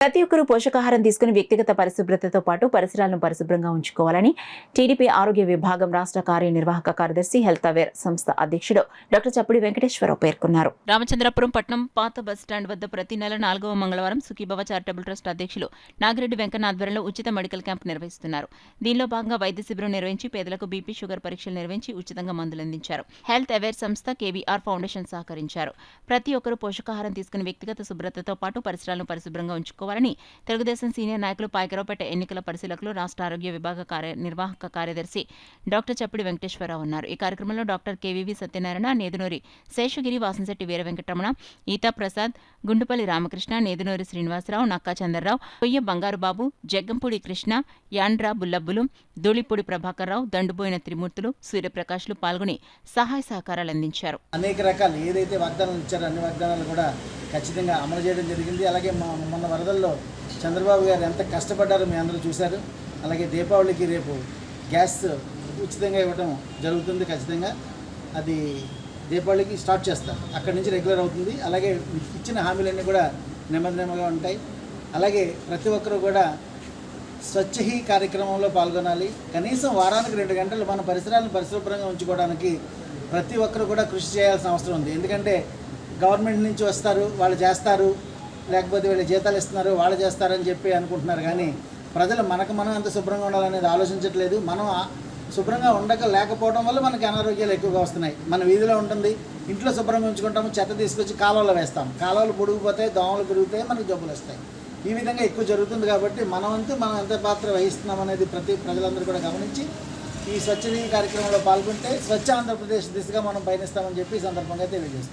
ప్రతి ఒక్కరూ పోషకాహారం తీసుకుని వ్యక్తిగత పరిశుభ్రతతో పాటు పరిసరాలను పరిశుభ్రంగా ఉంచుకోవాలని టీడీపీ ఆరోగ్య విభాగం రాష్ట్ర కార్యనిర్వాహక కార్యదర్శి హెల్త్ అవేర్ సంస్థ అధ్యక్షుడు డాక్టర్ చప్పిడి వెంకటేశ్వరరావు పేర్కొన్నారు. రామచంద్రపురం పట్టణం పాత బస్టాండ్ వద్ద ప్రతి నెల 4వ మంగళవారం సుఖీభవ చారిటబుల్ ట్రస్ట్ అధ్యక్షులు నాగిరెడ్డి వెంకన్న ఆధ్వర్యంలో ఉచిత మెడికల్ క్యాంప్ నిర్వహిస్తున్నారు. దీనిలో భాగంగా వైద్య శిబిరం నిర్వహించి పేదలకు బీపీ షుగర్ పరీక్షలు నిర్వహించి ఉచితంగా మందులు అందించారు. హెల్త్ అవేర్ సంస్థ కేవీఆర్ ఫౌండేషన్ సహకరించారు. ప్రతి ఒక్కరూ పోషకాహారం తీసుకుని వ్యక్తిగత శుభ్రతతో పాటు పరిసరాలను పరిశుభ్రంగా ఉంచుకోవాలి. తెలుగుదేశం సీనియర్ నాయకులు పాయకరావుపేట ఎన్నికల పరిశీలకులు రాష్ట్ర ఆరోగ్య విభాగ నిర్వాహక కార్యదర్శి డాక్టర్ చప్పిడి వెంకటేశ్వరరావు ఉన్నారు. ఈ కార్యక్రమంలో డాక్టర్ కేవీవి సత్యనారాయణ, నేదునూరి శేషగిరి, వాసంశెట్టి వీర వెంకటరమణ, ఈతా ప్రసాద్, గుండుపల్లి రామకృష్ణ, నేదునూరి శ్రీనివాసరావు, నక్కా చంద్రరావు, కొయ్య బంగారుబాబు, జగ్గంపూడి కృష్ణ, యాండ్రా బుల్లబ్బులు, ధూళిపూడి ప్రభాకర్రావు, దండుబోయిన త్రిమూర్తులు, సూర్యప్రకాష్లు పాల్గొని సహాయ సహకారాలు అందించారు. అనేక రకాలు ఏదైతే వాగ్దానాలు ఇచ్చారో అన్ని వాగ్దానాలు కూడా ఖచ్చితంగా అమలు చేయడం జరిగింది. అలాగే మొన్న వరదల్లో చంద్రబాబు గారు ఎంత కష్టపడ్డారో మీ అందరూ చూశారు. అలాగే దీపావళికి రేపు గ్యాస్ ఉచితంగా ఇవ్వడం జరుగుతుంది. ఖచ్చితంగా అది దీపావళికి స్టార్ట్ చేస్తారు, అక్కడి నుంచి రెగ్యులర్ అవుతుంది. అలాగే ఇచ్చిన హామీలన్నీ కూడా నెమ్మదిగా ఉంటాయి. అలాగే ప్రతి ఒక్కరూ కూడా స్వచ్ఛ హీ కార్యక్రమంలో పాల్గొనాలి. కనీసం వారానికి 2 గంటలు మన పరిసరాలను పరిశుభ్రంగా ఉంచుకోవడానికి ప్రతి ఒక్కరు కూడా కృషి చేయాల్సిన అవసరం ఉంది. ఎందుకంటే గవర్నమెంట్ నుంచి వస్తారు, వాళ్ళు చేస్తారు, లేకపోతే వీళ్ళు జీతాలు ఇస్తున్నారు, వాళ్ళు చేస్తారని చెప్పి అనుకుంటున్నారు. కానీ ప్రజలు మనం ఎంత శుభ్రంగా ఉండాలనేది ఆలోచించట్లేదు. మనం శుభ్రంగా లేకపోవడం వల్ల మనకి అనారోగ్యాలు ఎక్కువగా వస్తున్నాయి. మన వీధిలో ఉంటుంది, ఇంట్లో శుభ్రంగా ఉంచుకుంటాము, చెత్త తీసుకొచ్చి కాలువలో వేస్తాం, కాలువలు పొడిగిపోతాయి, దోమలు పెరుగుతాయి, మనకి జబ్బులు వస్తాయి. ఈ విధంగా ఎక్కువ జరుగుతుంది. కాబట్టి మనం ఎంత పాత్ర వహిస్తున్నాం అనేది ప్రజలందరూ కూడా గమనించి ఈ స్వచ్ఛ కార్యక్రమంలో పాల్గొంటే స్వచ్ఛ ఆంధ్రప్రదేశ్ దిశగా మనం పయనిస్తామని చెప్పి ఈ సందర్భంగా తెలియజేస్తాం.